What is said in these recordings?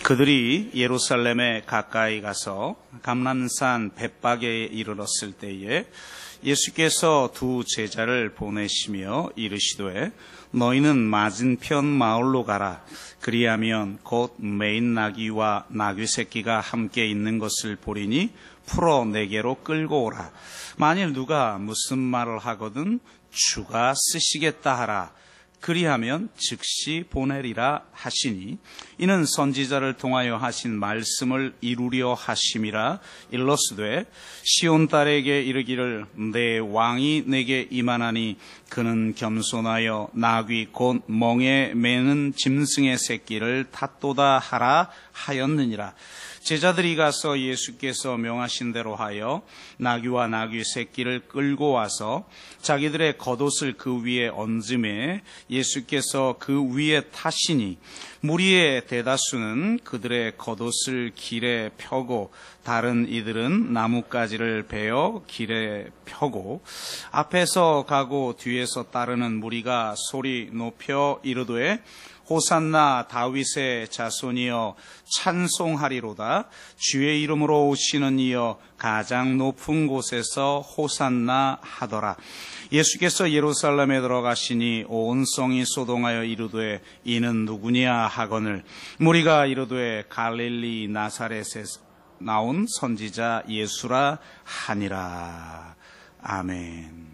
그들이 예루살렘에 가까이 가서 감람산 벳박에 이르렀을 때에 예수께서 두 제자를 보내시며 이르시되 너희는 맞은편 마을로 가라. 그리하면 곧 매인 나귀와 나귀 새끼가 함께 있는 것을 보리니 풀어 내게로 끌고 오라. 만일 누가 무슨 말을 하거든 주가 쓰시겠다 하라. 그리하면 즉시 보내리라 하시니 이는 선지자를 통하여 하신 말씀을 이루려 하심이라. 일러스되 시온 딸에게 이르기를 내 왕이 내게 임하나니 그는 겸손하여 나귀 곧 멍에 매는 짐승의 새끼를 탔도다 하라 하였느니라. 제자들이 가서 예수께서 명하신 대로 하여 나귀와 나귀 새끼를 끌고 와서 자기들의 겉옷을 그 위에 얹음에 예수께서 그 위에 타시니 무리의 대다수는 그들의 겉옷을 길에 펴고 다른 이들은 나뭇가지를 베어 길에 펴고 앞에서 가고 뒤에서 따르는 무리가 소리 높여 이르되 호산나 다윗의 자손이여 찬송하리로다. 주의 이름으로 오시는 이여 가장 높은 곳에서 호산나 하더라. 예수께서 예루살렘에 들어가시니 온 성이 소동하여 이르되 이는 누구냐 하거늘 무리가 이르되 갈릴리 나사렛에서 나온 선지자 예수라 하니라. 아멘.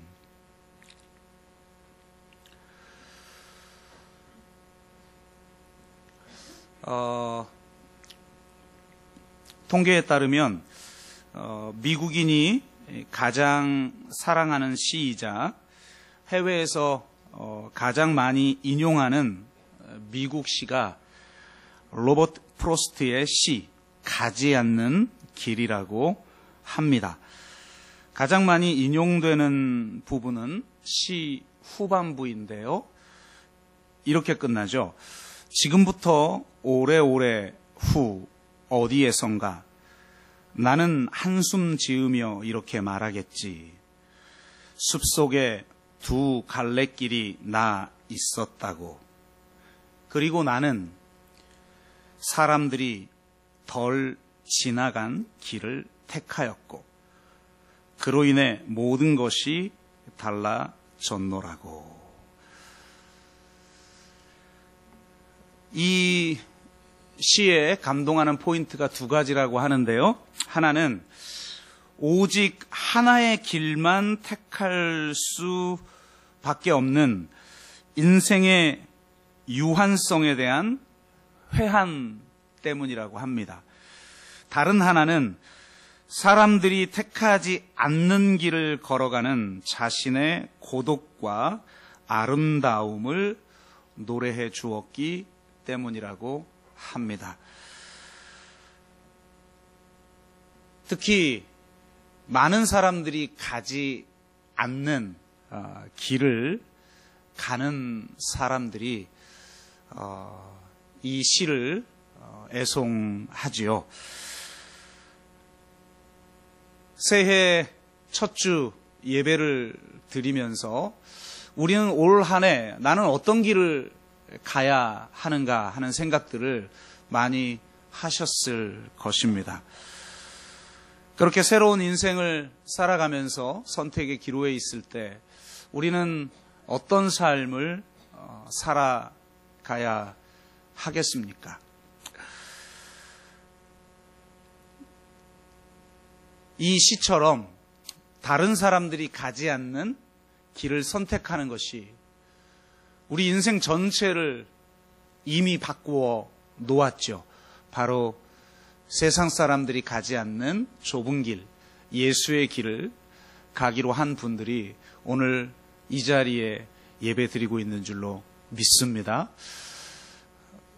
통계에 따르면 미국인이 가장 사랑하는 시이자 해외에서 가장 많이 인용하는 미국 시가 로버트 프로스트의 시 가지 않는 길이라고 합니다. 가장 많이 인용되는 부분은 시 후반부인데요. 이렇게 끝나죠. 지금부터 오래오래 후 어디에선가 나는 한숨 지으며 이렇게 말하겠지. 숲속에 두 갈래길이 나 있었다고. 그리고 나는 사람들이 덜 지나간 길을 택하였고 그로 인해 모든 것이 달라졌노라고. 이 시에 감동하는 포인트가 두 가지라고 하는데요. 하나는 오직 하나의 길만 택할 수밖에 없는 인생의 유한성에 대한 회한 때문이라고 합니다. 다른 하나는 사람들이 택하지 않는 길을 걸어가는 자신의 고독과 아름다움을 노래해 주었기 때문이라고 합니다. 특히 많은 사람들이 가지 않는 길을 가는 사람들이 이 시를 애송하지요. 새해 첫 주 예배를 드리면서 우리는 올 한 해 나는 어떤 길을 가야 하는가 하는 생각들을 많이 하셨을 것입니다. 그렇게 새로운 인생을 살아가면서 선택의 기로에 있을 때 우리는 어떤 삶을 살아가야 하겠습니까? 이 시처럼 다른 사람들이 가지 않는 길을 선택하는 것이 우리 인생 전체를 이미 바꾸어 놓았죠. 바로 세상 사람들이 가지 않는 좁은 길, 예수의 길을 가기로 한 분들이 오늘 이 자리에 예배 드리고 있는 줄로 믿습니다.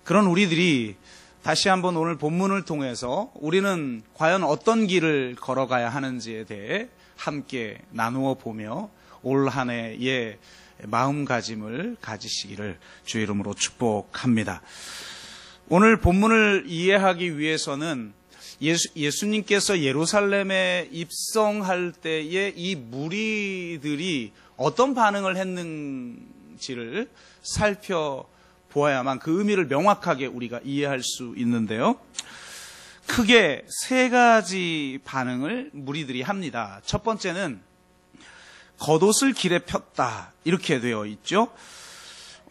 그런 우리들이 다시 한번 오늘 본문을 통해서 우리는 과연 어떤 길을 걸어가야 하는지에 대해 함께 나누어 보며 올 한 해의 마음가짐을 가지시기를 주의 이름으로 축복합니다. 오늘 본문을 이해하기 위해서는 예수님께서 예루살렘에 입성할 때에 이 무리들이 어떤 반응을 했는지를 살펴보아야 보아야만 그 의미를 명확하게 우리가 이해할 수 있는데요. 크게 세 가지 반응을 무리들이 합니다. 첫 번째는 겉옷을 길에 폈다, 이렇게 되어 있죠.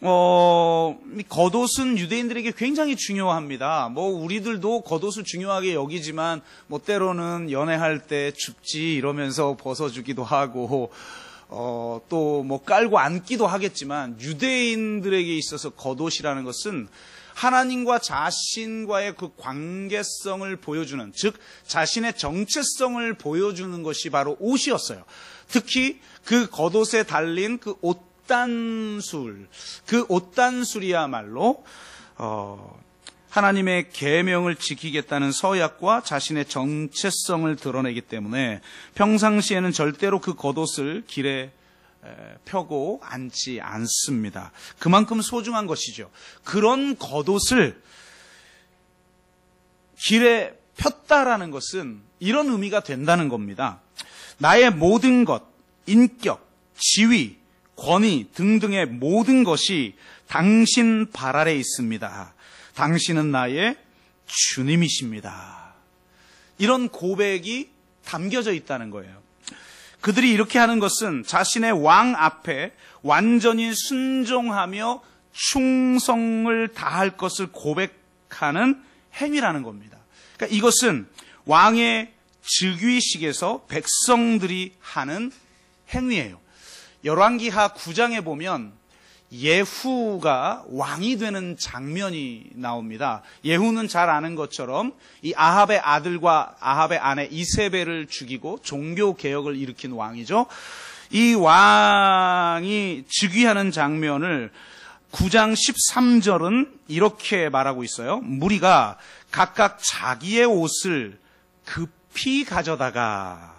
겉옷은 유대인들에게 굉장히 중요합니다. 우리들도 겉옷을 중요하게 여기지만, 때로는 연애할 때 춥지 이러면서 벗어주기도 하고, 또 깔고 앉기도 하겠지만, 유대인들에게 있어서 겉옷이라는 것은 하나님과 자신과의 그 관계성을 보여주는, 즉 자신의 정체성을 보여주는 것이 바로 옷이었어요. 특히 그 겉옷에 달린 그 옷단술이야말로 하나님의 계명을 지키겠다는 서약과 자신의 정체성을 드러내기 때문에 평상시에는 절대로 그 겉옷을 길에 펴고 앉지 않습니다. 그만큼 소중한 것이죠. 그런 겉옷을 길에 폈다라는 것은 이런 의미가 된다는 겁니다. 나의 모든 것, 인격, 지위, 권위 등등의 모든 것이 당신 발 아래 있습니다. 당신은 나의 주님이십니다. 이런 고백이 담겨져 있다는 거예요. 그들이 이렇게 하는 것은 자신의 왕 앞에 완전히 순종하며 충성을 다할 것을 고백하는 행위라는 겁니다. 그러니까 이것은 왕의 즉위식에서 백성들이 하는 행위예요. 열왕기하 9장에 보면 예후가 왕이 되는 장면이 나옵니다. 예후는 잘 아는 것처럼 이 아합의 아들과 아합의 아내 이세벨을 죽이고 종교 개혁을 일으킨 왕이죠. 이 왕이 즉위하는 장면을 9장 13절은 이렇게 말하고 있어요. 무리가 각각 자기의 옷을 급히 가져다가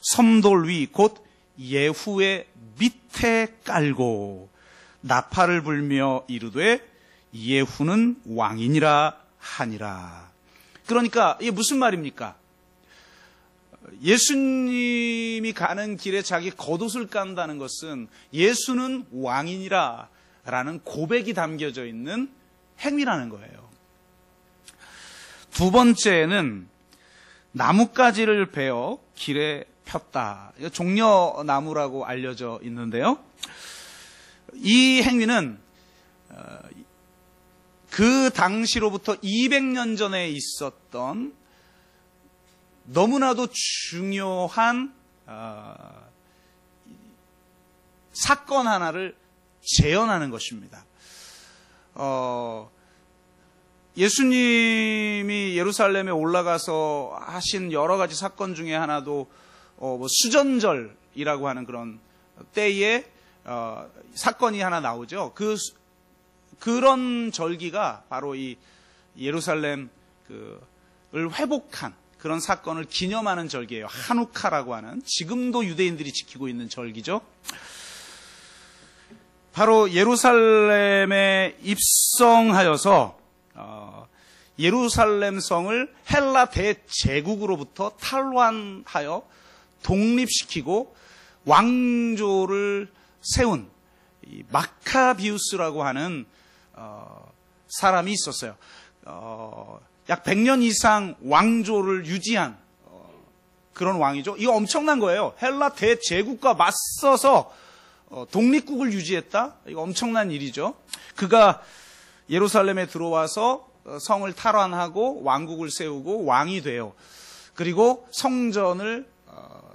섬돌 위 곧 예후의 밑에 깔고 나팔을 불며 이르되 예후는 왕이니라 하니라. 그러니까 이게 무슨 말입니까? 예수님이 가는 길에 자기 겉옷을 깐다는 것은 예수는 왕이니라 라는 고백이 담겨져 있는 행위라는 거예요. 두 번째는 나뭇가지를 베어 길에 폈다. 종려나무라고 알려져 있는데요. 이 행위는 그 당시로부터 200년 전에 있었던 너무나도 중요한 사건 하나를 재현하는 것입니다. 예수님이 예루살렘에 올라가서 하신 여러 가지 사건 중에 하나도 수전절이라고 하는 그런 때에 사건이 하나 나오죠. 그런 절기가 바로 이 예루살렘을 회복한 그런 사건을 기념하는 절기예요. 하누카라고 하는, 지금도 유대인들이 지키고 있는 절기죠. 바로 예루살렘에 입성하여서 예루살렘 성을 헬라 대제국으로부터 탈환하여 독립시키고 왕조를 세운 마카비우스라고 하는 사람이 있었어요. 약 100년 이상 왕조를 유지한 그런 왕이죠. 이거 엄청난 거예요. 헬라 대제국과 맞서서 독립국을 유지했다? 이거 엄청난 일이죠. 그가 예루살렘에 들어와서 성을 탈환하고 왕국을 세우고 왕이 돼요. 그리고 성전을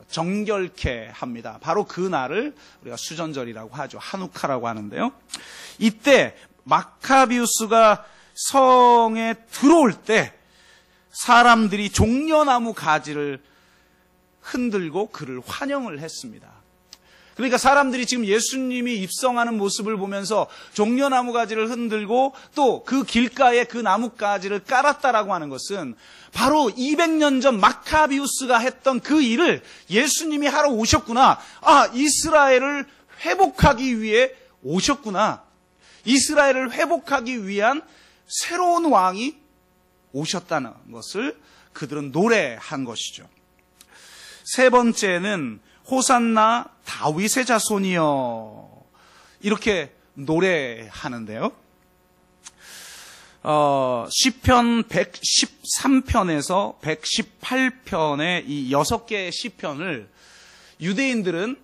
정결케 합니다. 바로 그 날을 우리가 수전절이라고 하죠. 하누카라고 하는데요. 이때 마카비우스가 성에 들어올 때 사람들이 종려나무 가지를 흔들고 그를 환영을 했습니다. 그러니까 사람들이 지금 예수님이 입성하는 모습을 보면서 종려나무 가지를 흔들고 또 그 길가에 그 나뭇가지를 깔았다라고 하는 것은 바로 200년 전 마카비우스가 했던 그 일을 예수님이 하러 오셨구나. 이스라엘을 회복하기 위해 오셨구나. 이스라엘을 회복하기 위한 새로운 왕이 오셨다는 것을 그들은 노래한 것이죠. 세 번째는 호산나 다윗의 자손이여, 이렇게 노래하는데요. 시편 113편에서 118편의 이 6개의 시편을 유대인들은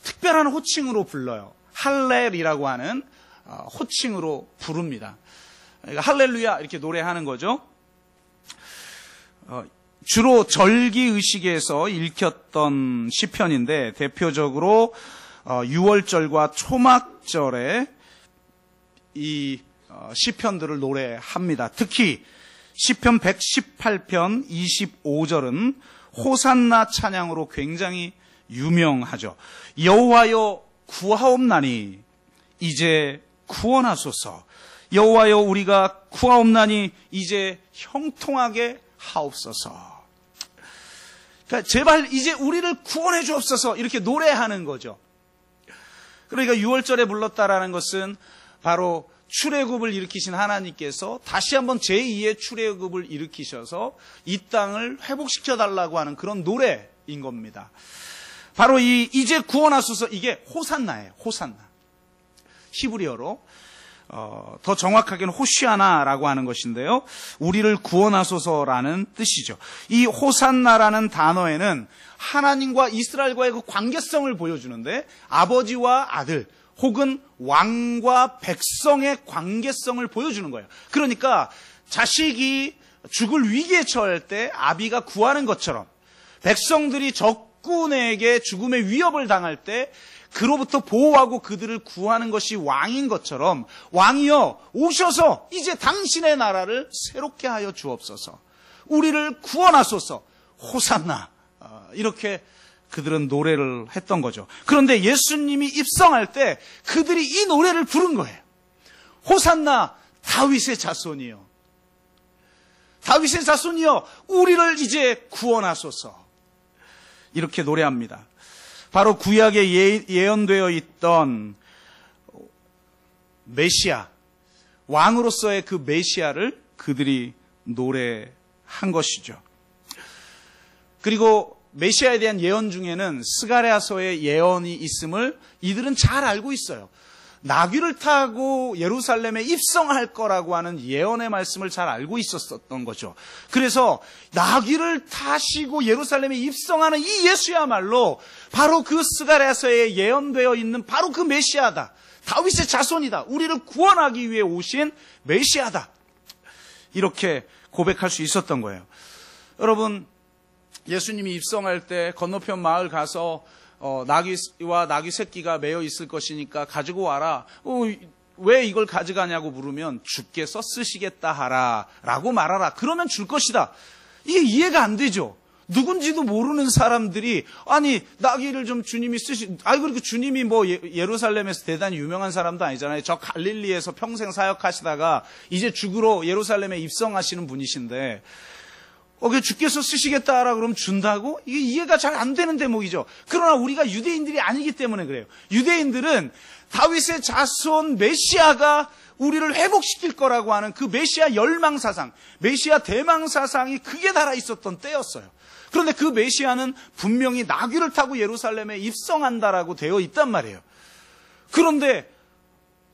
특별한 호칭으로 불러요. 할렐이라고 하는 호칭으로 부릅니다. 그러니까 할렐루야 이렇게 노래하는 거죠. 주로 절기의식에서 읽혔던 시편인데 대표적으로 유월절과 초막절에 이 시편들을 노래합니다. 특히 시편 118편 25절은 호산나 찬양으로 굉장히 유명하죠. 여호와여 구하옵나니 이제 구원하소서. 여호와여 우리가 구하옵나니 이제 형통하게 하옵소서. 그러니까 제발 이제 우리를 구원해 주옵소서 이렇게 노래하는 거죠. 그러니까 6월절에 불렀다라는 것은 바로 출애굽을 일으키신 하나님께서 다시 한번 제2의 출애굽을 일으키셔서 이 땅을 회복시켜 달라고 하는 그런 노래인 겁니다. 바로 이제 구원하소서, 이게 호산나예요. 호산나. 히브리어로 더 정확하게는 호시아나라고 하는 것인데요. 우리를 구원하소서라는 뜻이죠. 이 호산나라는 단어에는 하나님과 이스라엘과의 그 관계성을 보여주는데 아버지와 아들 혹은 왕과 백성의 관계성을 보여주는 거예요. 그러니까 자식이 죽을 위기에 처할 때 아비가 구하는 것처럼 백성들이 적군에게 죽음의 위협을 당할 때 그로부터 보호하고 그들을 구하는 것이 왕인 것처럼 왕이여 오셔서 이제 당신의 나라를 새롭게 하여 주옵소서. 우리를 구원하소서. 호산나. 이렇게 그들은 노래를 했던 거죠. 그런데 예수님이 입성할 때 그들이 이 노래를 부른 거예요. 호산나 다윗의 자손이여. 다윗의 자손이여 우리를 이제 구원하소서. 이렇게 노래합니다. 바로 구약에 예언되어 있던 메시아, 왕으로서의 그 메시아를 그들이 노래한 것이죠. 그리고 메시아에 대한 예언 중에는 스가랴서의 예언이 있음을 이들은 잘 알고 있어요. 나귀를 타고 예루살렘에 입성할 거라고 하는 예언의 말씀을 잘 알고 있었던 거죠. 그래서 나귀를 타시고 예루살렘에 입성하는 이 예수야말로 바로 그 스가랴서에 예언되어 있는 바로 그 메시아다. 다윗의 자손이다. 우리를 구원하기 위해 오신 메시아다. 이렇게 고백할 수 있었던 거예요. 여러분, 예수님이 입성할 때 건너편 마을 가서 나귀와 나귀 새끼가 매여 있을 것이니까 가지고 와라. 왜 이걸 가져가냐고 물으면 주께서 쓰시겠다 하라 라고 말하라. 그러면 줄 것이다. 이게 이해가 안 되죠. 누군지도 모르는 사람들이 아니 나귀를 좀 주님이 그리고 주님이 뭐 예루살렘에서 대단히 유명한 사람도 아니잖아요. 저 갈릴리에서 평생 사역하시다가 이제 죽으러 예루살렘에 입성하시는 분이신데 주께서 쓰시겠다라 그러면 준다고? 이게 이해가 잘 안 되는 대목이죠. 그러나 우리가 유대인들이 아니기 때문에 그래요. 유대인들은 다윗의 자손 메시아가 우리를 회복시킬 거라고 하는 그 메시아 열망사상, 메시아 대망사상이 극에 달아 있었던 때였어요. 그런데 그 메시아는 분명히 나귀를 타고 예루살렘에 입성한다라고 되어 있단 말이에요. 그런데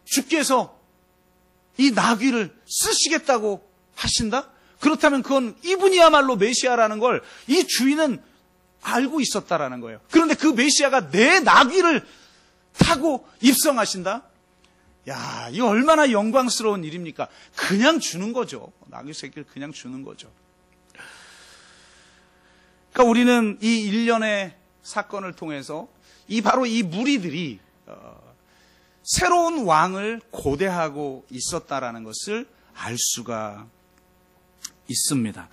주께서 이 나귀를 쓰시겠다고 하신다? 그렇다면 그건 이분이야말로 메시아라는 걸 이 주인은 알고 있었다라는 거예요. 그런데 그 메시아가 내 나귀를 타고 입성하신다? 야, 이거 얼마나 영광스러운 일입니까? 그냥 주는 거죠. 나귀 새끼를 그냥 주는 거죠. 그러니까 우리는 이 일련의 사건을 통해서 바로 이 무리들이 새로운 왕을 고대하고 있었다라는 것을 알 수가 있습니다.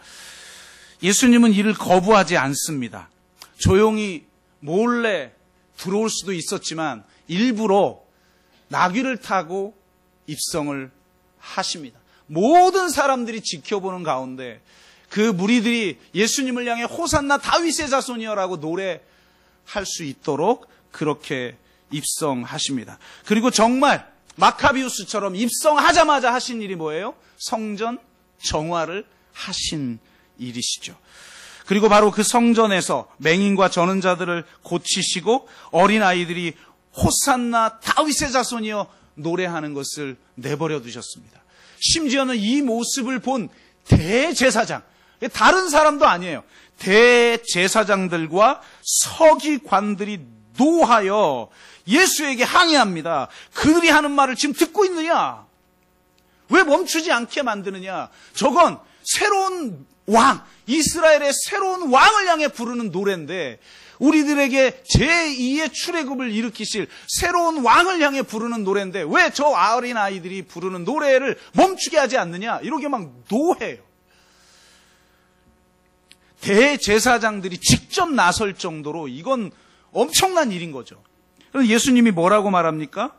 예수님은 이를 거부하지 않습니다. 조용히 몰래 들어올 수도 있었지만 일부러 나귀를 타고 입성을 하십니다. 모든 사람들이 지켜보는 가운데 그 무리들이 예수님을 향해 호산나 다윗의 자손이여라고 노래할 수 있도록 그렇게 입성하십니다. 그리고 정말 마카비우스처럼 입성하자마자 하신 일이 뭐예요? 성전 정화를 하신 일이시죠. 그리고 바로 그 성전에서 맹인과 저는 자들을 고치시고 어린아이들이 호산나 다윗의 자손이여 노래하는 것을 내버려 두셨습니다. 심지어는 이 모습을 본 대제사장, 다른 사람도 아니에요. 대제사장들과 서기관들이 노하여 예수에게 항의합니다. 그들이 하는 말을 지금 듣고 있느냐? 왜 멈추지 않게 만드느냐? 저건 새로운 왕, 이스라엘의 새로운 왕을 향해 부르는 노래인데, 우리들에게 제2의 출애굽을 일으키실 새로운 왕을 향해 부르는 노래인데 왜 저 어린 아이들이 부르는 노래를 멈추게 하지 않느냐? 이렇게 막 노해요. 대제사장들이 직접 나설 정도로 이건 엄청난 일인 거죠. 그래서 예수님이 뭐라고 말합니까?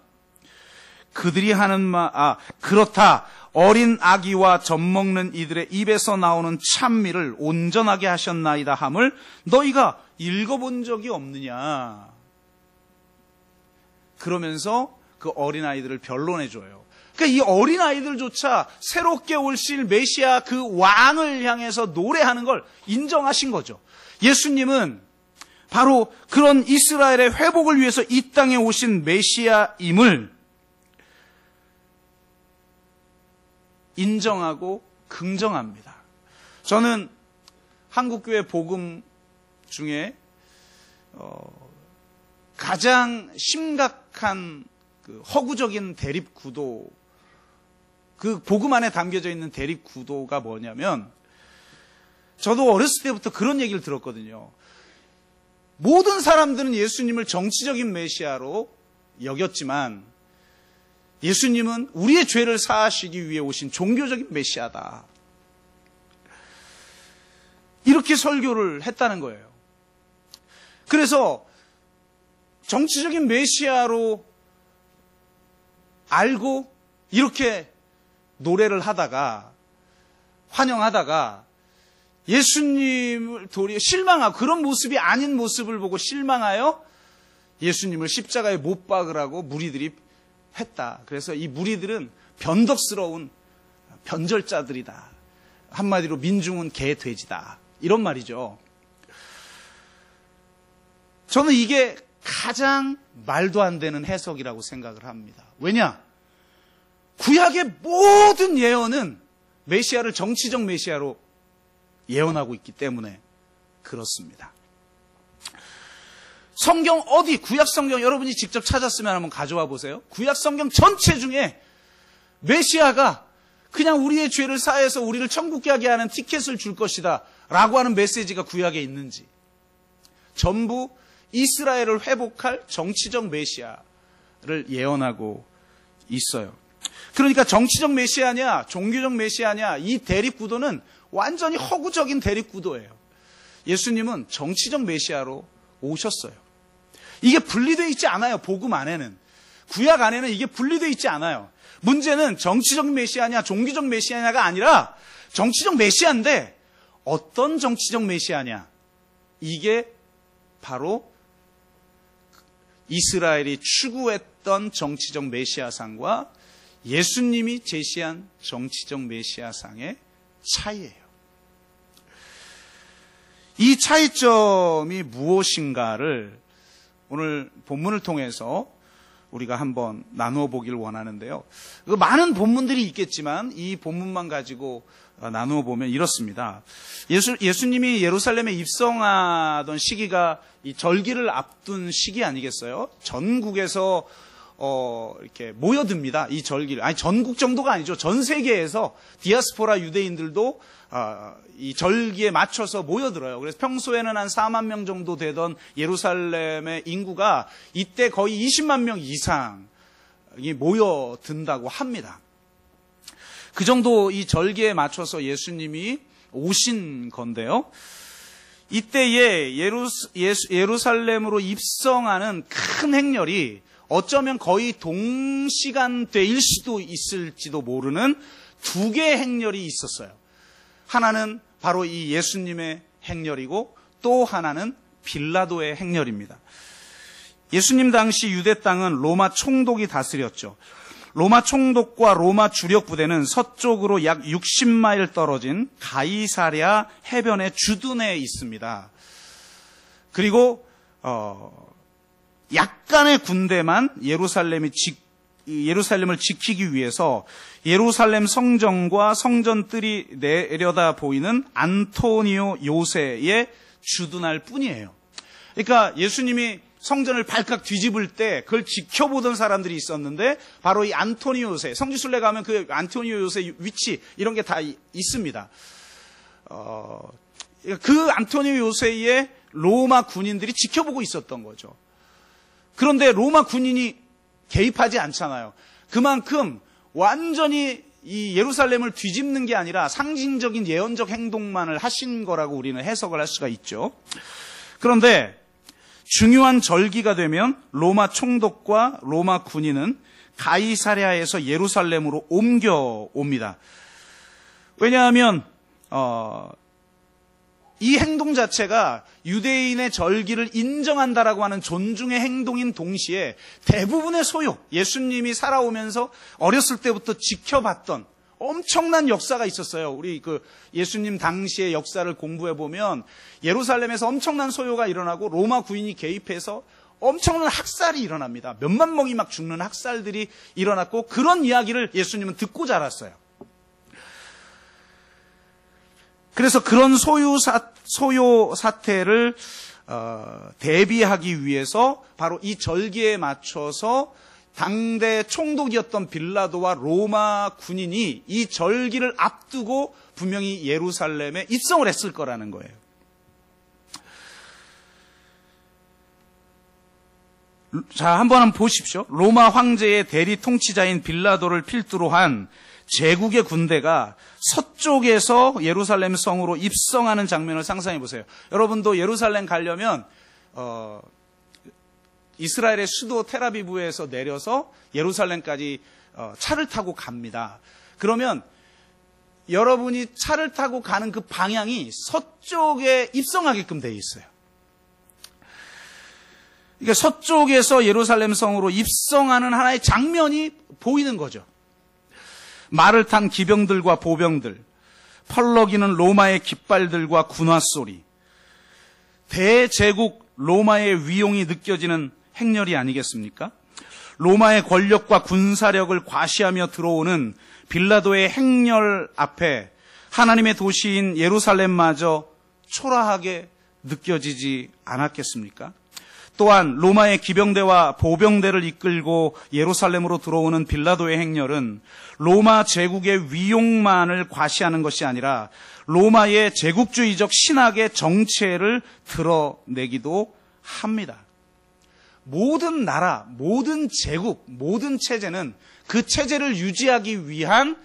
그들이 하는 말, 그렇다. 어린 아기와 젖먹는 이들의 입에서 나오는 찬미를 온전하게 하셨나이다 함을 너희가 읽어본 적이 없느냐. 그러면서 그 어린아이들을 변론해줘요. 그러니까 이 어린아이들조차 새롭게 오실 메시아 그 왕을 향해서 노래하는 걸 인정하신 거죠. 예수님은 바로 그런 이스라엘의 회복을 위해서 이 땅에 오신 메시아임을 인정하고 긍정합니다. 저는 한국교회 복음 중에 가장 심각한 그 허구적인 대립구도, 그 복음 안에 담겨져 있는 대립구도가 뭐냐면, 저도 어렸을 때부터 그런 얘기를 들었거든요. 모든 사람들은 예수님을 정치적인 메시아로 여겼지만 예수님은 우리의 죄를 사하시기 위해 오신 종교적인 메시아다. 이렇게 설교를 했다는 거예요. 그래서 정치적인 메시아로 알고 이렇게 노래를 하다가 환영하다가 예수님을 도리어 실망하고 그런 모습이 아닌 모습을 보고 실망하여 예수님을 십자가에 못 박으라고 무리들이 했다. 그래서 이 무리들은 변덕스러운 변절자들이다. 한마디로 민중은 개 돼지다. 이런 말이죠. 저는 이게 가장 말도 안 되는 해석이라고 생각을 합니다. 왜냐? 구약의 모든 예언은 메시아를 정치적 메시아로 예언하고 있기 때문에 그렇습니다. 성경 어디, 구약 성경 여러분이 직접 찾았으면 한번 가져와 보세요. 구약 성경 전체 중에 메시아가 그냥 우리의 죄를 사해서 우리를 천국 가게 하는 티켓을 줄 것이다 라고 하는 메시지가 구약에 있는지, 전부 이스라엘을 회복할 정치적 메시아를 예언하고 있어요. 그러니까 정치적 메시아냐 종교적 메시아냐, 이 대립구도는 완전히 허구적인 대립구도예요. 예수님은 정치적 메시아로 오셨어요. 이게 분리되어 있지 않아요. 복음 안에는, 구약 안에는 이게 분리되어 있지 않아요. 문제는 정치적 메시아냐 종교적 메시아냐가 아니라 정치적 메시아인데 어떤 정치적 메시아냐, 이게 바로 이스라엘이 추구했던 정치적 메시아상과 예수님이 제시한 정치적 메시아상의 차이예요. 이 차이점이 무엇인가를 오늘 본문을 통해서 우리가 한번 나누어 보길 원하는데요. 많은 본문들이 있겠지만 이 본문만 가지고 나누어 보면 이렇습니다. 예수님이 예루살렘에 입성하던 시기가 이 절기를 앞둔 시기 아니겠어요? 전국에서 이렇게 모여듭니다. 이 절기를. 아니, 전국 정도가 아니죠. 전 세계에서 디아스포라 유대인들도 이 절기에 맞춰서 모여들어요. 그래서 평소에는 한 4만 명 정도 되던 예루살렘의 인구가 이때 거의 20만 명 이상이 모여든다고 합니다. 그 정도 이 절기에 맞춰서 예수님이 오신 건데요. 이때에 예루살렘으로 입성하는 큰 행렬이 어쩌면 거의 동시간대일 수도 있을지도 모르는 두 개의 행렬이 있었어요. 하나는 바로 이 예수님의 행렬이고 또 하나는 빌라도의 행렬입니다. 예수님 당시 유대 땅은 로마 총독이 다스렸죠. 로마 총독과 로마 주력 부대는 서쪽으로 약 60마일 떨어진 가이사랴 해변의 주둔에 있습니다. 그리고 약간의 군대만 예루살렘이 예루살렘을 지키기 위해서 예루살렘 성전과 성전뜰이 내려다 보이는 안토니오 요새에 주둔할 뿐이에요. 그러니까 예수님이 성전을 발칵 뒤집을 때 그걸 지켜보던 사람들이 있었는데 바로 이 안토니오 요새, 성지순례 가면 그 안토니오 요새 위치 이런 게 다 있습니다. 그 안토니오 요새의 로마 군인들이 지켜보고 있었던 거죠. 그런데 로마 군인이 개입하지 않잖아요. 그만큼 완전히 이 예루살렘을 뒤집는 게 아니라 상징적인 예언적 행동만을 하신 거라고 우리는 해석을 할 수가 있죠. 그런데 중요한 절기가 되면 로마 총독과 로마 군인은 가이사랴에서 예루살렘으로 옮겨옵니다. 왜냐하면 이 행동 자체가 유대인의 절기를 인정한다라고 하는 존중의 행동인 동시에 대부분의 소요, 예수님이 살아오면서 어렸을 때부터 지켜봤던 엄청난 역사가 있었어요. 우리 예수님 당시의 역사를 공부해 보면 예루살렘에서 엄청난 소요가 일어나고 로마 군인이 개입해서 엄청난 학살이 일어납니다. 몇만 명이 막 죽는 학살들이 일어났고 그런 이야기를 예수님은 듣고 자랐어요. 그래서 그런 소요 사태를 대비하기 위해서 바로 이 절기에 맞춰서 당대 총독이었던 빌라도와 로마 군인이 이 절기를 앞두고 분명히 예루살렘에 입성을 했을 거라는 거예요. 자, 한번 보십시오. 로마 황제의 대리 통치자인 빌라도를 필두로 한 제국의 군대가 서쪽에서 예루살렘 성으로 입성하는 장면을 상상해 보세요. 여러분도 예루살렘 가려면 이스라엘의 수도 텔아비브에서 내려서 예루살렘까지 차를 타고 갑니다. 그러면 여러분이 차를 타고 가는 그 방향이 서쪽에 입성하게끔 되어 있어요. 그러니까 서쪽에서 예루살렘 성으로 입성하는 하나의 장면이 보이는 거죠. 말을 탄 기병들과 보병들, 펄럭이는 로마의 깃발들과 군화 소리, 대제국 로마의 위용이 느껴지는 행렬이 아니겠습니까? 로마의 권력과 군사력을 과시하며 들어오는 빌라도의 행렬 앞에 하나님의 도시인 예루살렘마저 초라하게 느껴지지 않았겠습니까? 또한 로마의 기병대와 보병대를 이끌고 예루살렘으로 들어오는 빌라도의 행렬은 로마 제국의 위용만을 과시하는 것이 아니라 로마의 제국주의적 신학의 정체를 드러내기도 합니다. 모든 나라, 모든 제국, 모든 체제는 그 체제를 유지하기 위한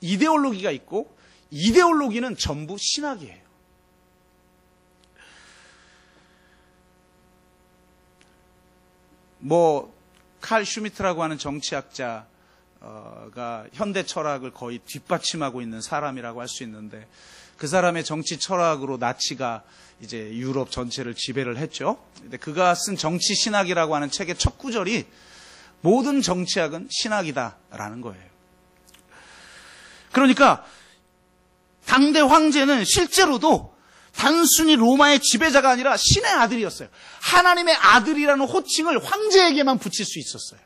이데올로기가 있고 이데올로기는 전부 신학이에요. 칼 슈미트라고 하는 정치학자가 현대 철학을 거의 뒷받침하고 있는 사람이라고 할 수 있는데 그 사람의 정치 철학으로 나치가 이제 유럽 전체를 지배를 했죠. 근데 그가 쓴 정치 신학이라고 하는 책의 첫 구절이 모든 정치학은 신학이다라는 거예요. 그러니까 당대 황제는 실제로도 단순히 로마의 지배자가 아니라 신의 아들이었어요. 하나님의 아들이라는 호칭을 황제에게만 붙일 수 있었어요.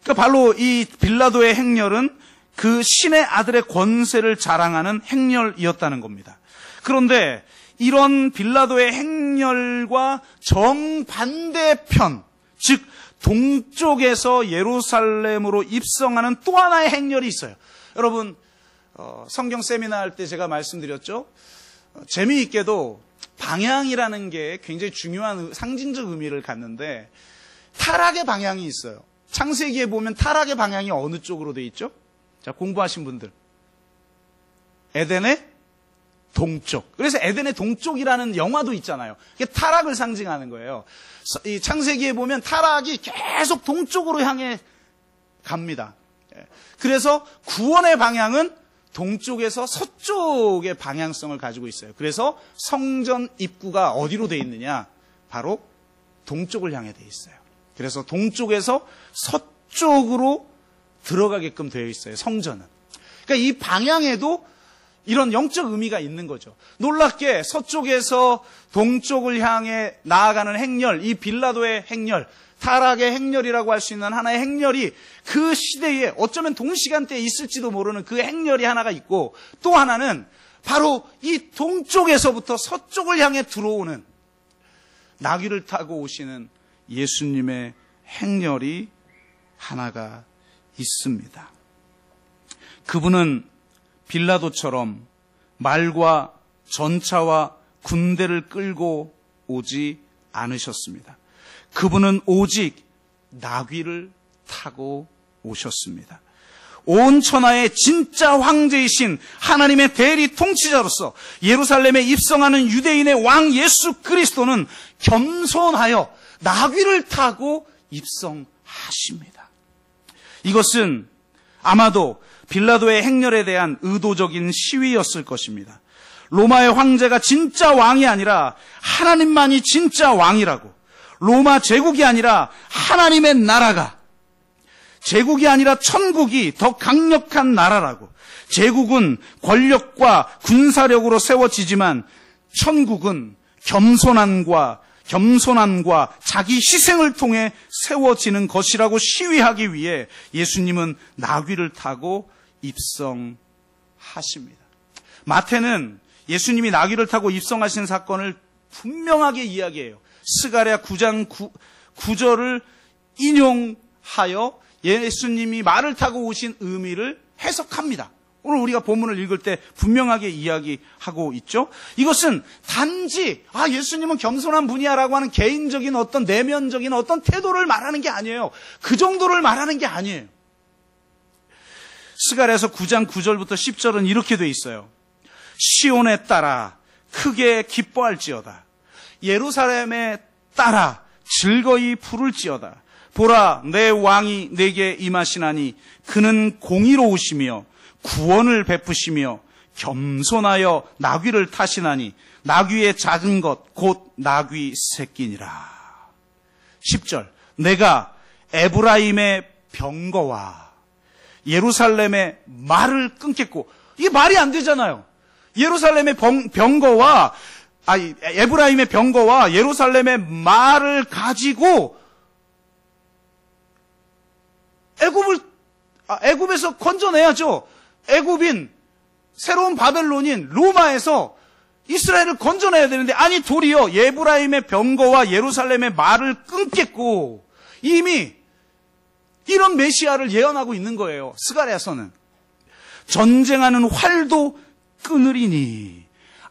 그러니까 바로 이 빌라도의 행렬은 그 신의 아들의 권세를 자랑하는 행렬이었다는 겁니다. 그런데 이런 빌라도의 행렬과 정반대편, 즉 동쪽에서 예루살렘으로 입성하는 또 하나의 행렬이 있어요. 여러분 성경 세미나 할 때 제가 말씀드렸죠. 재미있게도 방향이라는 게 굉장히 중요한 상징적 의미를 갖는데 타락의 방향이 있어요. 창세기에 보면 타락의 방향이 어느 쪽으로 돼 있죠? 자, 공부하신 분들. 에덴의 동쪽. 그래서 에덴의 동쪽이라는 영화도 있잖아요. 이게 타락을 상징하는 거예요. 이 창세기에 보면 타락이 계속 동쪽으로 향해 갑니다. 그래서 구원의 방향은 동쪽에서 서쪽의 방향성을 가지고 있어요. 그래서 성전 입구가 어디로 돼 있느냐? 바로 동쪽을 향해 돼 있어요. 그래서 동쪽에서 서쪽으로 들어가게끔 되어 있어요. 성전은. 그러니까 이 방향에도 이런 영적 의미가 있는 거죠. 놀랍게 서쪽에서 동쪽을 향해 나아가는 행렬, 이 빌라도의 행렬, 타락의 행렬이라고 할 수 있는 하나의 행렬이 그 시대에 어쩌면 동시간대에 있을지도 모르는 그 행렬이 하나가 있고, 또 하나는 바로 이 동쪽에서부터 서쪽을 향해 들어오는 나귀를 타고 오시는 예수님의 행렬이 하나가 있습니다. 그분은 빌라도처럼 말과 전차와 군대를 끌고 오지 않으셨습니다. 그분은 오직 나귀를 타고 오셨습니다. 온 천하의 진짜 황제이신 하나님의 대리 통치자로서 예루살렘에 입성하는 유대인의 왕 예수 그리스도는 겸손하여 나귀를 타고 입성하십니다. 이것은 아마도 빌라도의 행렬에 대한 의도적인 시위였을 것입니다. 로마의 황제가 진짜 왕이 아니라 하나님만이 진짜 왕이라고, 로마 제국이 아니라 하나님의 나라가, 제국이 아니라 천국이 더 강력한 나라라고, 제국은 권력과 군사력으로 세워지지만 천국은 겸손함과 자기 희생을 통해 세워지는 것이라고 시위하기 위해 예수님은 나귀를 타고 입성하십니다. 마태는 예수님이 나귀를 타고 입성하신 사건을 분명하게 이야기해요. 스가랴 9장 9절을 인용하여 예수님이 말을 타고 오신 의미를 해석합니다. 오늘 우리가 본문을 읽을 때 분명하게 이야기하고 있죠. 이것은 단지 예수님은 겸손한 분이야라고 하는 개인적인 어떤 내면적인 어떤 태도를 말하는 게 아니에요. 그 정도를 말하는 게 아니에요. 스가랴서 9장 9절부터 10절은 이렇게 돼 있어요. 시온에 따라 크게 기뻐할지어다. 예루살렘에 따라 즐거이 부를지어다. 보라, 내 왕이 내게 임하시나니 그는 공의로우시며 구원을 베푸시며 겸손하여 나귀를 타시나니 나귀의 작은 것 곧 나귀 새끼니라. 10절, 내가 에브라임의 병거와 예루살렘의 말을 끊겠고, 이게 말이 안 되잖아요. 예루살렘의 병거와 에브라임의 병거와 예루살렘의 말을 가지고 애굽에서 건져내야죠. 애굽인 새로운 바벨론인 로마에서 이스라엘을 건져내야 되는데, 아니 도리어 에브라임의 병거와 예루살렘의 말을 끊겠고, 이미 이런 메시아를 예언하고 있는 거예요. 스가랴서는 전쟁하는 활도 끊으리니,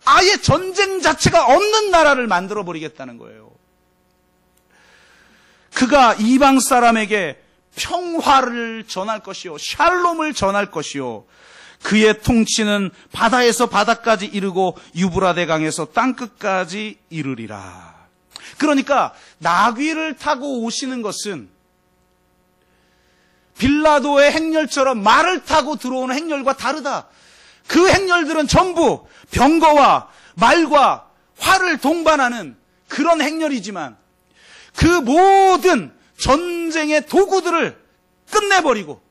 아예 전쟁 자체가 없는 나라를 만들어 버리겠다는 거예요. 그가 이방 사람에게 평화를 전할 것이요 샬롬을 전할 것이요 그의 통치는 바다에서 바다까지 이르고 유브라데 강에서 땅끝까지 이르리라. 그러니까 나귀를 타고 오시는 것은 빌라도의 행렬처럼 말을 타고 들어오는 행렬과 다르다. 그 행렬들은 전부 병거와 말과 활을 동반하는 그런 행렬이지만 그 모든 전쟁의 도구들을 끝내버리고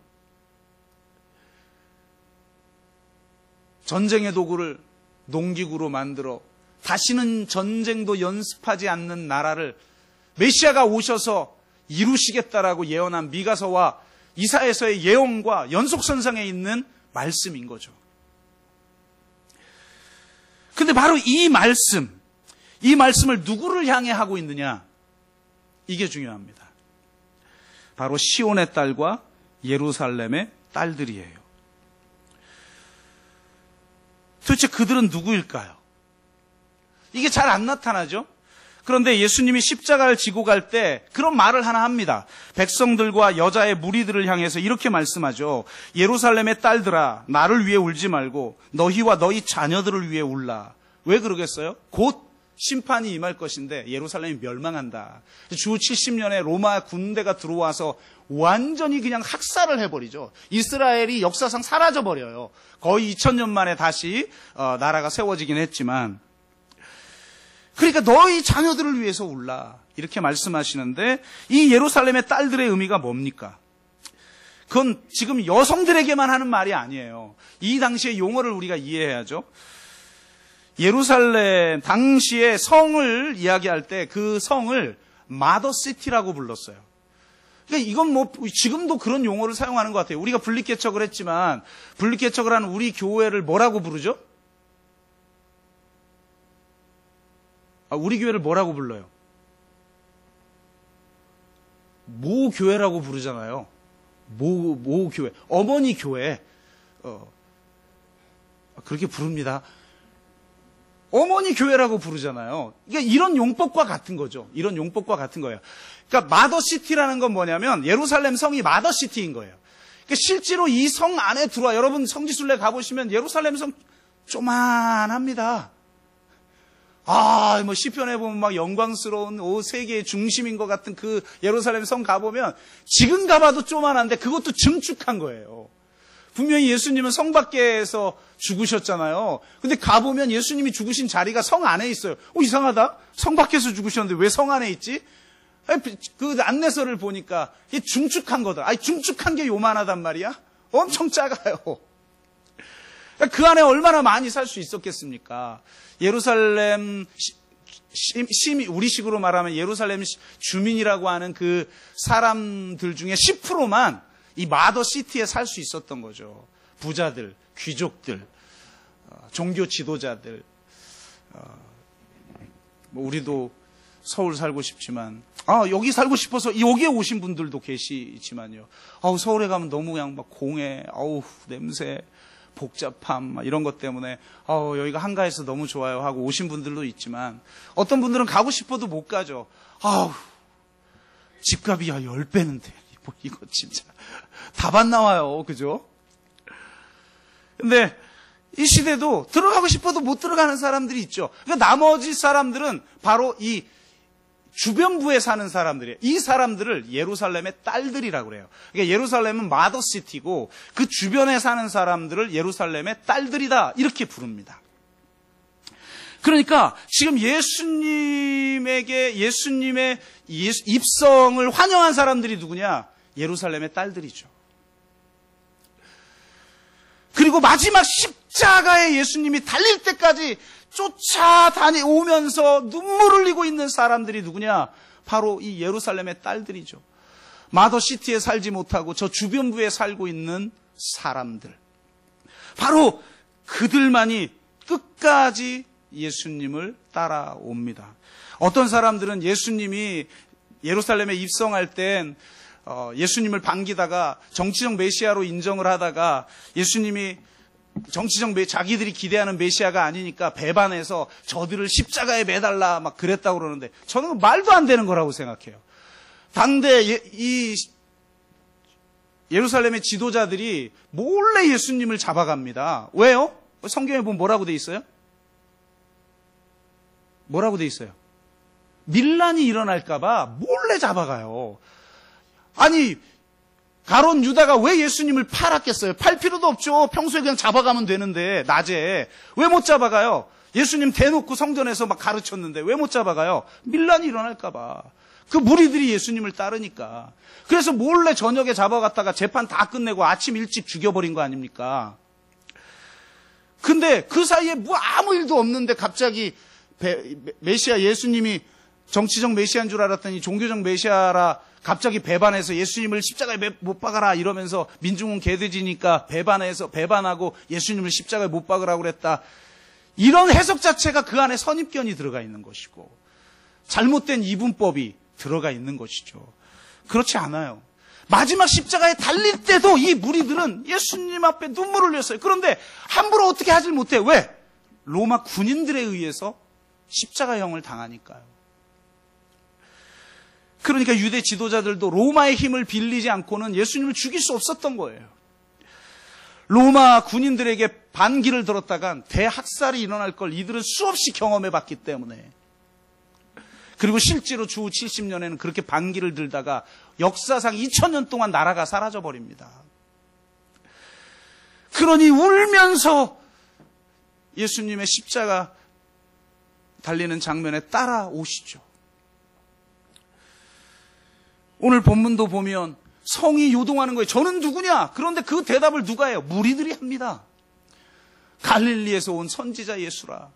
전쟁의 도구를 농기구로 만들어 다시는 전쟁도 연습하지 않는 나라를 메시아가 오셔서 이루시겠다라고 예언한 미가서와 이사야서의 예언과 연속선상에 있는 말씀인 거죠. 근데 바로 이 말씀을 누구를 향해 하고 있느냐? 이게 중요합니다. 바로 시온의 딸과 예루살렘의 딸들이에요. 도대체 그들은 누구일까요? 이게 잘 안 나타나죠? 그런데 예수님이 십자가를 지고 갈 때 그런 말을 하나 합니다. 백성들과 여자의 무리들을 향해서 이렇게 말씀하죠. 예루살렘의 딸들아, 나를 위해 울지 말고 너희와 너희 자녀들을 위해 울라. 왜 그러겠어요? 곧 심판이 임할 것인데 예루살렘이 멸망한다. 주 70년에 로마 군대가 들어와서 완전히 그냥 학살을 해버리죠. 이스라엘이 역사상 사라져버려요. 거의 2000년 만에 다시 나라가 세워지긴 했지만, 그러니까 너희 자녀들을 위해서 울라 이렇게 말씀하시는데, 이 예루살렘의 딸들의 의미가 뭡니까? 그건 지금 여성들에게만 하는 말이 아니에요. 이 당시의 용어를 우리가 이해해야죠. 예루살렘 당시의 성을 이야기할 때 그 성을 마더시티라고 불렀어요. 그러니까 이건 뭐 지금도 그런 용어를 사용하는 것 같아요. 우리가 분립개척을 했지만 분립개척을 하는 우리 교회를 뭐라고 부르죠? 우리 교회를 뭐라고 불러요? 모교회라고 부르잖아요. 모교회, 어머니 교회, 그렇게 부릅니다. 어머니 교회라고 부르잖아요. 그러니까 이런 용법과 같은 거죠. 이런 용법과 같은 거예요. 그러니까 마더시티라는 건 뭐냐면 예루살렘 성이 마더시티인 거예요. 그러니까 실제로 이 성 안에 들어와, 여러분 성지순례 가보시면 예루살렘 성 조만합니다. 뭐 시편에 보면 막 영광스러운 세계의 중심인 것 같은 그 예루살렘 성 가보면 지금 가봐도 조만한데 그것도 증축한 거예요. 분명히 예수님은 성 밖에서 죽으셨잖아요. 근데 가보면 예수님이 죽으신 자리가 성 안에 있어요. 이상하다. 성 밖에서 죽으셨는데 왜 성 안에 있지? 그 안내서를 보니까 이게 중축한 거다. 중축한 게 요만하단 말이야? 엄청 작아요. 그 안에 얼마나 많이 살 수 있었겠습니까? 예루살렘 우리식으로 말하면 예루살렘 주민이라고 하는 그 사람들 중에 10%만 이 마더시티에 살 수 있었던 거죠. 부자들, 귀족들, 종교 지도자들. 우리도 서울 살고 싶지만 여기 살고 싶어서 여기에 오신 분들도 계시지만요. 서울에 가면 너무 그냥 막 공해, 냄새, 복잡함 이런 것 때문에 여기가 한가해서 너무 좋아요 하고 오신 분들도 있지만 어떤 분들은 가고 싶어도 못 가죠. 집값이 10배는데 이거 진짜 답 안 나와요. 그죠? 근데 이 시대도 들어가고 싶어도 못 들어가는 사람들이 있죠. 그러니까 나머지 사람들은 바로 이 주변부에 사는 사람들이에요. 이 사람들을 예루살렘의 딸들이라고 그래요. 그러니까 예루살렘은 마더시티고 그 주변에 사는 사람들을 예루살렘의 딸들이다 이렇게 부릅니다. 그러니까 지금 예수님의 입성을 환영한 사람들이 누구냐? 예루살렘의 딸들이죠. 그리고 마지막 십자가에 예수님이 달릴 때까지 쫓아다니오면서 눈물을 흘리고 있는 사람들이 누구냐? 바로 이 예루살렘의 딸들이죠. 마더시티에 살지 못하고 저 주변부에 살고 있는 사람들. 바로 그들만이 끝까지 예수님을 따라옵니다. 어떤 사람들은 예수님이 예루살렘에 입성할 땐 예수님을 반기다가 정치적 메시아로 인정을 하다가 예수님이 자기들이 기대하는 메시아가 아니니까 배반해서 저들을 십자가에 매달라 막 그랬다고 그러는데 저는 말도 안 되는 거라고 생각해요. 당대 이 예루살렘의 지도자들이 몰래 예수님을 잡아갑니다. 왜요? 성경에 보면 뭐라고 돼 있어요? 뭐라고 돼 있어요? 밀란이 일어날까봐 몰래 잡아가요. 아니, 가론 유다가 왜 예수님을 팔았겠어요? 팔 필요도 없죠. 평소에 그냥 잡아가면 되는데, 낮에. 왜 못 잡아가요? 예수님 대놓고 성전에서 막 가르쳤는데 왜 못 잡아가요? 밀란이 일어날까봐. 그 무리들이 예수님을 따르니까. 그래서 몰래 저녁에 잡아갔다가 재판 다 끝내고 아침 일찍 죽여버린 거 아닙니까? 근데 그 사이에 아무 일도 없는데 갑자기 메시아 예수님이 정치적 메시아인 줄 알았더니 종교적 메시아라 갑자기 배반해서 예수님을 십자가에 못 박아라 이러면서 민중은 개돼지니까 배반하고 예수님을 십자가에 못 박으라고 그랬다. 이런 해석 자체가 그 안에 선입견이 들어가 있는 것이고 잘못된 이분법이 들어가 있는 것이죠. 그렇지 않아요. 마지막 십자가에 달릴 때도 이 무리들은 예수님 앞에 눈물을 흘렸어요. 그런데 함부로 어떻게 하질 못해. 왜? 로마 군인들에 의해서 십자가형을 당하니까요. 그러니까 유대 지도자들도 로마의 힘을 빌리지 않고는 예수님을 죽일 수 없었던 거예요. 로마 군인들에게 반기를 들었다간 대학살이 일어날 걸 이들은 수없이 경험해 봤기 때문에. 그리고 실제로 주 70년에는 그렇게 반기를 들다가 역사상 2000년 동안 나라가 사라져 버립니다. 그러니 울면서 예수님의 십자가 달리는 장면에 따라오시죠. 오늘 본문도 보면 성이 요동하는 거예요. 저는 누구냐? 그런데 그 대답을 누가 해요? 무리들이 합니다. 갈릴리에서 온 선지자 예수라.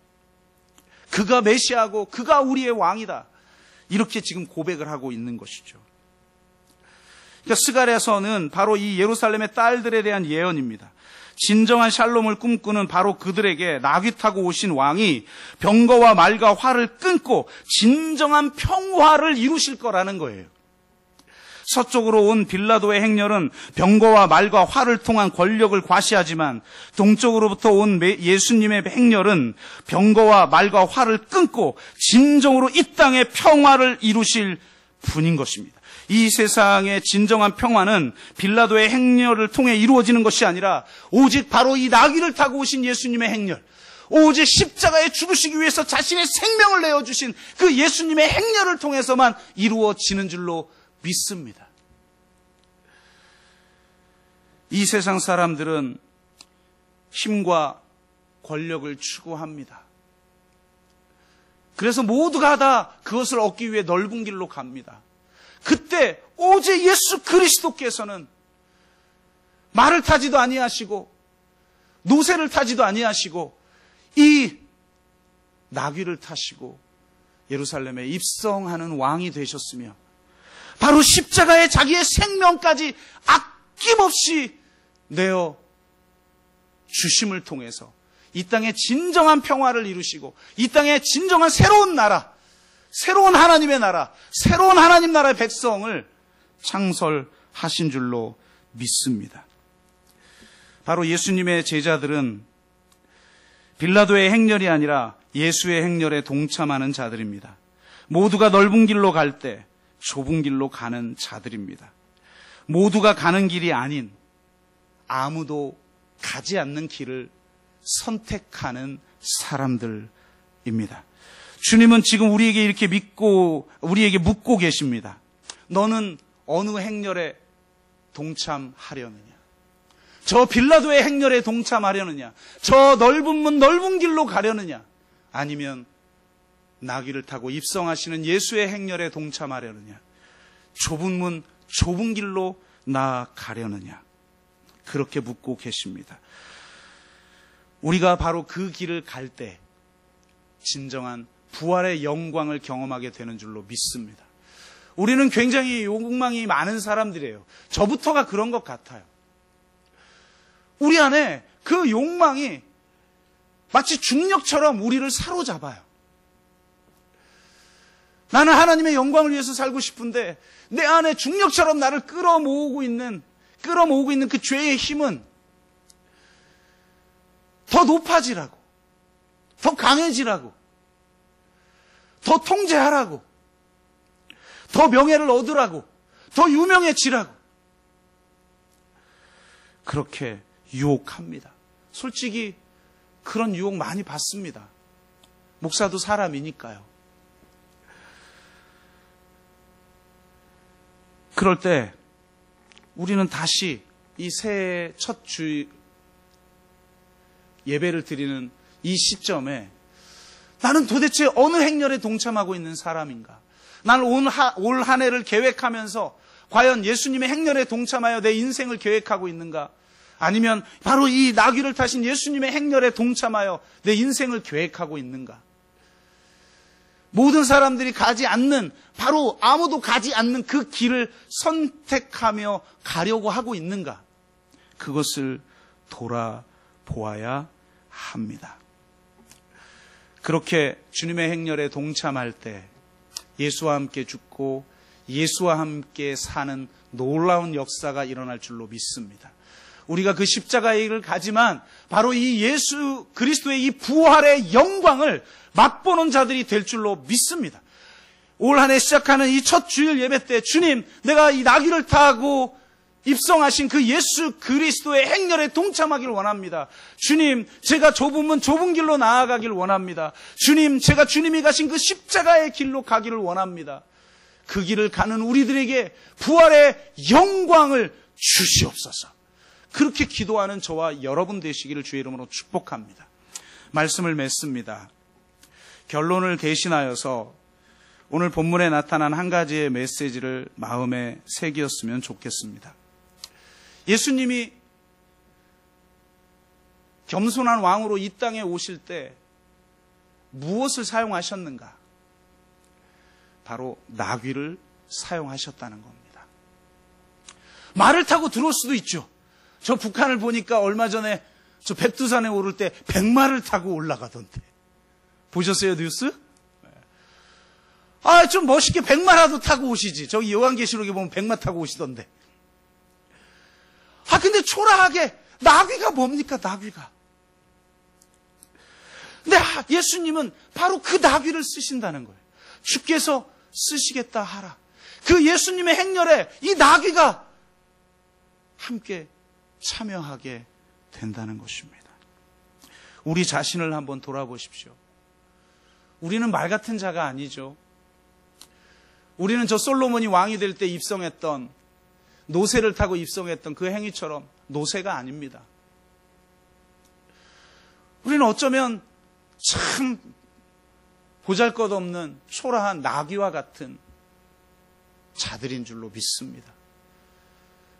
그가 메시아고 그가 우리의 왕이다. 이렇게 지금 고백을 하고 있는 것이죠. 그러니까 스가랴서는 바로 이 예루살렘의 딸들에 대한 예언입니다. 진정한 샬롬을 꿈꾸는 바로 그들에게 나귀 타고 오신 왕이 병거와 말과 활을 끊고 진정한 평화를 이루실 거라는 거예요. 서쪽으로 온 빌라도의 행렬은 병거와 말과 활을 통한 권력을 과시하지만 동쪽으로부터 온 예수님의 행렬은 병거와 말과 활을 끊고 진정으로 이 땅의 평화를 이루실 분인 것입니다. 이 세상의 진정한 평화는 빌라도의 행렬을 통해 이루어지는 것이 아니라 오직 바로 이 나귀를 타고 오신 예수님의 행렬, 오직 십자가에 죽으시기 위해서 자신의 생명을 내어주신 그 예수님의 행렬을 통해서만 이루어지는 줄로 믿습니다. 이 세상 사람들은 힘과 권력을 추구합니다. 그래서 모두가 다 그것을 얻기 위해 넓은 길로 갑니다. 그때 오직 예수 그리스도께서는 말을 타지도 아니하시고 노새를 타지도 아니하시고 이 나귀를 타시고 예루살렘에 입성하는 왕이 되셨으며 바로 십자가에 자기의 생명까지 아낌없이 내어 주심을 통해서 이 땅에 진정한 평화를 이루시고 이 땅에 진정한 새로운 나라, 새로운 하나님의 나라, 새로운 하나님 나라의 백성을 창설하신 줄로 믿습니다. 바로 예수님의 제자들은 빌라도의 행렬이 아니라 예수의 행렬에 동참하는 자들입니다. 모두가 넓은 길로 갈 때 좁은 길로 가는 자들입니다. 모두가 가는 길이 아닌 아무도 가지 않는 길을 선택하는 사람들입니다. 주님은 지금 우리에게 이렇게 우리에게 묻고 계십니다. 너는 어느 행렬에 동참하려느냐? 저 빌라도의 행렬에 동참하려느냐? 저 넓은 문 넓은 길로 가려느냐? 아니면 나귀를 타고 입성하시는 예수의 행렬에 동참하려느냐? 좁은 문 좁은 길로 나아가려느냐? 그렇게 묻고 계십니다. 우리가 바로 그 길을 갈 때 진정한 부활의 영광을 경험하게 되는 줄로 믿습니다. 우리는 굉장히 욕망이 많은 사람들이에요. 저부터가 그런 것 같아요. 우리 안에 그 욕망이 마치 중력처럼 우리를 사로잡아요. 나는 하나님의 영광을 위해서 살고 싶은데 내 안에 중력처럼 나를 끌어모으고 있는 그 죄의 힘은 더 높아지라고, 더 강해지라고, 더 통제하라고, 더 명예를 얻으라고, 더 유명해지라고 그렇게 유혹합니다. 솔직히 그런 유혹 많이 받습니다. 목사도 사람이니까요. 그럴 때 우리는 다시 이 새해 첫 주 예배를 드리는 이 시점에 나는 도대체 어느 행렬에 동참하고 있는 사람인가? 나는 올 한 해를 계획하면서 과연 예수님의 행렬에 동참하여 내 인생을 계획하고 있는가? 아니면 바로 이 나귀를 타신 예수님의 행렬에 동참하여 내 인생을 계획하고 있는가? 모든 사람들이 가지 않는, 바로 아무도 가지 않는 그 길을 선택하며 가려고 하고 있는가? 그것을 돌아보아야 합니다. 그렇게 주님의 행렬에 동참할 때 예수와 함께 죽고 예수와 함께 사는 놀라운 역사가 일어날 줄로 믿습니다. 우리가 그 십자가의 길을 가지만 바로 이 예수 그리스도의 이 부활의 영광을 맛보는 자들이 될 줄로 믿습니다. 올 한 해 시작하는 이 첫 주일 예배 때 주님, 내가 이 나귀를 타고 입성하신 그 예수 그리스도의 행렬에 동참하길 원합니다. 주님, 제가 좁은 문 좁은 길로 나아가길 원합니다. 주님, 제가 주님이 가신 그 십자가의 길로 가기를 원합니다. 그 길을 가는 우리들에게 부활의 영광을 주시옵소서. 그렇게 기도하는 저와 여러분 되시기를 주의 이름으로 축복합니다. 말씀을 맺습니다. 결론을 대신하여서 오늘 본문에 나타난 한 가지의 메시지를 마음에 새기었으면 좋겠습니다. 예수님이 겸손한 왕으로 이 땅에 오실 때 무엇을 사용하셨는가? 바로 나귀를 사용하셨다는 겁니다. 말을 타고 들어올 수도 있죠. 저 북한을 보니까 얼마 전에 저 백두산에 오를 때 백마를 타고 올라가던데. 보셨어요, 뉴스? 좀 멋있게 백마라도 타고 오시지. 저기 요한계시록에 보면 백마 타고 오시던데. 근데 초라하게 나귀가 뭡니까, 나귀가? 근데 예수님은 바로 그 나귀를 쓰신다는 거예요. 주께서 쓰시겠다 하라. 그 예수님의 행렬에 이 나귀가 함께 참여하게 된다는 것입니다. 우리 자신을 한번 돌아보십시오. 우리는 말 같은 자가 아니죠. 우리는 저 솔로몬이 왕이 될 때 입성했던, 노새를 타고 입성했던 그 행위처럼 노새가 아닙니다. 우리는 어쩌면 참 보잘것없는 초라한 나귀와 같은 자들인 줄로 믿습니다.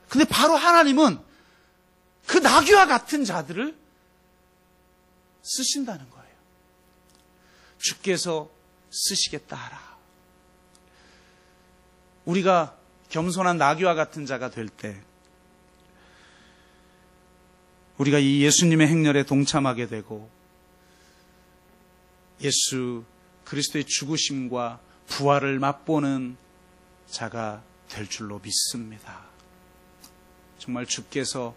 근데 바로 하나님은 그 나귀와 같은 자들을 쓰신다는 거예요. 주께서 쓰시겠다 하라. 우리가 겸손한 나귀와 같은 자가 될 때 우리가 이 예수님의 행렬에 동참하게 되고 예수 그리스도의 죽으심과 부활을 맛보는 자가 될 줄로 믿습니다. 정말 주께서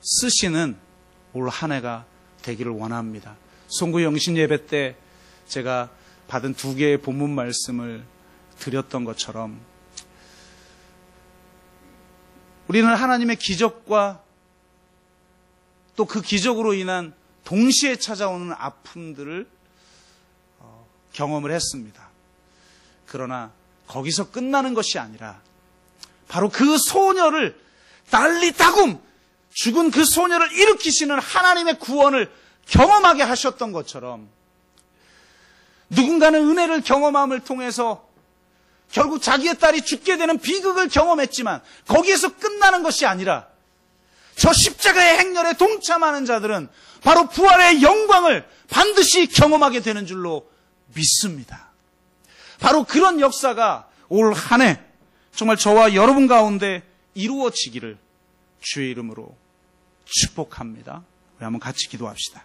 쓰시는 올 한 해가 되기를 원합니다. 송구 영신 예배 때 제가 받은 2개의 본문 말씀을 드렸던 것처럼 우리는 하나님의 기적과 또 그 기적으로 인한 동시에 찾아오는 아픔들을 경험을 했습니다. 그러나 거기서 끝나는 것이 아니라 바로 그 소녀를 달리다굼 죽은 그 소녀를 일으키시는 하나님의 구원을 경험하게 하셨던 것처럼 누군가는 은혜를 경험함을 통해서 결국 자기의 딸이 죽게 되는 비극을 경험했지만 거기에서 끝나는 것이 아니라 저 십자가의 행렬에 동참하는 자들은 바로 부활의 영광을 반드시 경험하게 되는 줄로 믿습니다. 바로 그런 역사가 올 한 해 정말 저와 여러분 가운데 이루어지기를 주의 이름으로 축복합니다. 우리 한번 같이 기도합시다.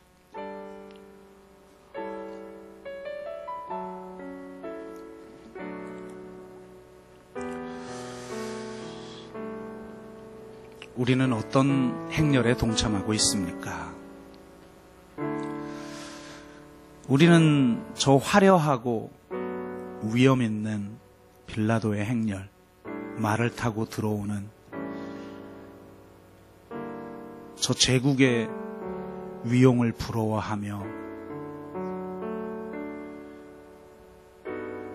우리는 어떤 행렬에 동참하고 있습니까? 우리는 저 화려하고 위험 있는 빌라도의 행렬, 말을 타고 들어오는 저 제국의 위용을 부러워하며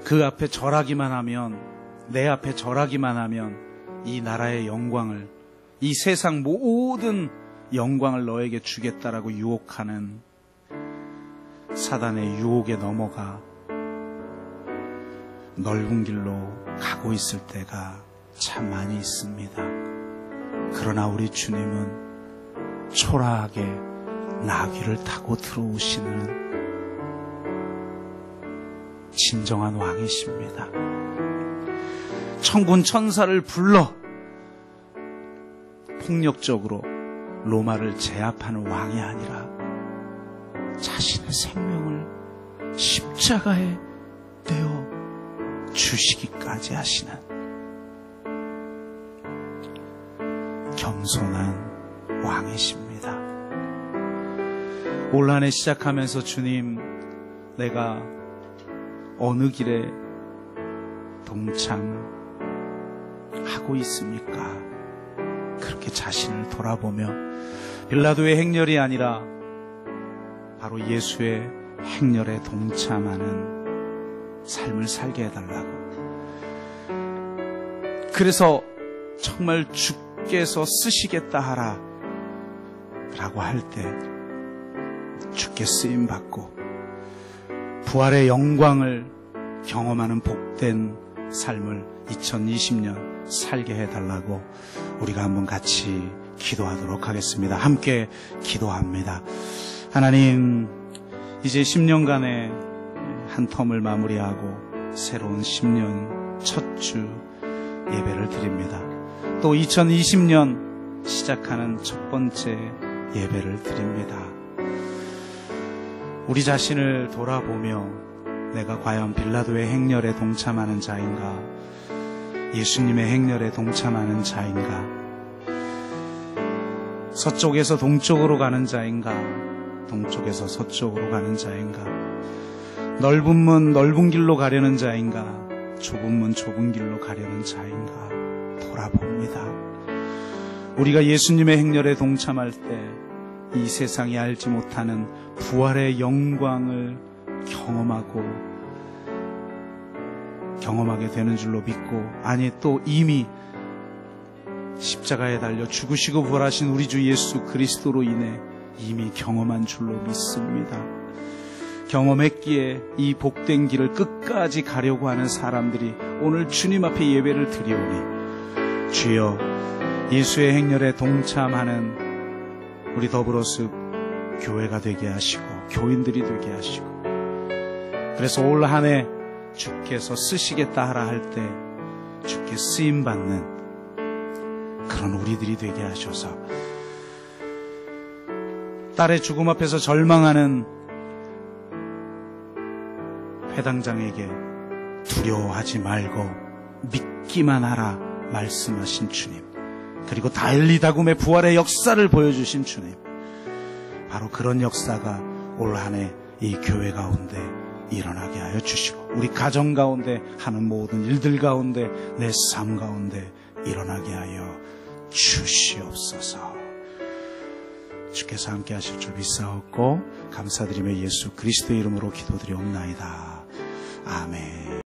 그 앞에 절하기만 하면, 내 앞에 절하기만 하면 이 나라의 영광을, 이 세상 모든 영광을 너에게 주겠다라고 유혹하는 사단의 유혹에 넘어가 넓은 길로 가고 있을 때가 참 많이 있습니다. 그러나 우리 주님은 초라하게 나귀를 타고 들어오시는 진정한 왕이십니다. 천군 천사를 불러 폭력적으로 로마를 제압하는 왕이 아니라 자신의 생명을 십자가에 내어 주시기까지 하시는 겸손한 왕이십니다. 올 한 해 시작하면서 주님, 내가 어느 길에 동참하고 있습니까? 그렇게 자신을 돌아보며 빌라도의 행렬이 아니라 바로 예수의 행렬에 동참하는 삶을 살게 해달라고. 그래서 정말 주께서 쓰시겠다 하라 라고 할 때 주께 쓰임받고 부활의 영광을 경험하는 복된 삶을 2020년 살게 해달라고 우리가 한번 같이 기도하도록 하겠습니다. 함께 기도합니다. 하나님, 이제 10년간의 한 텀을 마무리하고 새로운 10년 첫 주 예배를 드립니다. 또 2020년 시작하는 첫 번째 예배를 드립니다. 우리 자신을 돌아보며 내가 과연 빌라도의 행렬에 동참하는 자인가, 예수님의 행렬에 동참하는 자인가, 서쪽에서 동쪽으로 가는 자인가, 동쪽에서 서쪽으로 가는 자인가, 넓은 문 넓은 길로 가려는 자인가, 좁은 문 좁은 길로 가려는 자인가 돌아봅니다. 우리가 예수님의 행렬에 동참할 때 이 세상이 알지 못하는 부활의 영광을 경험하게 되는 줄로 믿고, 아니 또 이미 십자가에 달려 죽으시고 부활하신 우리 주 예수 그리스도로 인해 이미 경험한 줄로 믿습니다. 경험했기에 이 복된 길을 끝까지 가려고 하는 사람들이 오늘 주님 앞에 예배를 드리오니, 주여 예수의 행렬에 동참하는 우리 더불어숲 교회가 되게 하시고 교인들이 되게 하시고, 그래서 올 한 해 주께서 쓰시겠다 하라 할 때 주께 쓰임받는 그런 우리들이 되게 하셔서, 딸의 죽음 앞에서 절망하는 회당장에게 두려워하지 말고 믿기만 하라 말씀하신 주님, 그리고 달리다굼의 부활의 역사를 보여주신 주님, 바로 그런 역사가 올 한 해 이 교회 가운데 일어나게 하여 주시고, 우리 가정 가운데 하는 모든 일들 가운데 내 삶 가운데 일어나게 하여 주시옵소서. 주께서 함께 하실 줄 믿사옵고 감사드리며 예수 그리스도의 이름으로 기도드리옵나이다. 아멘.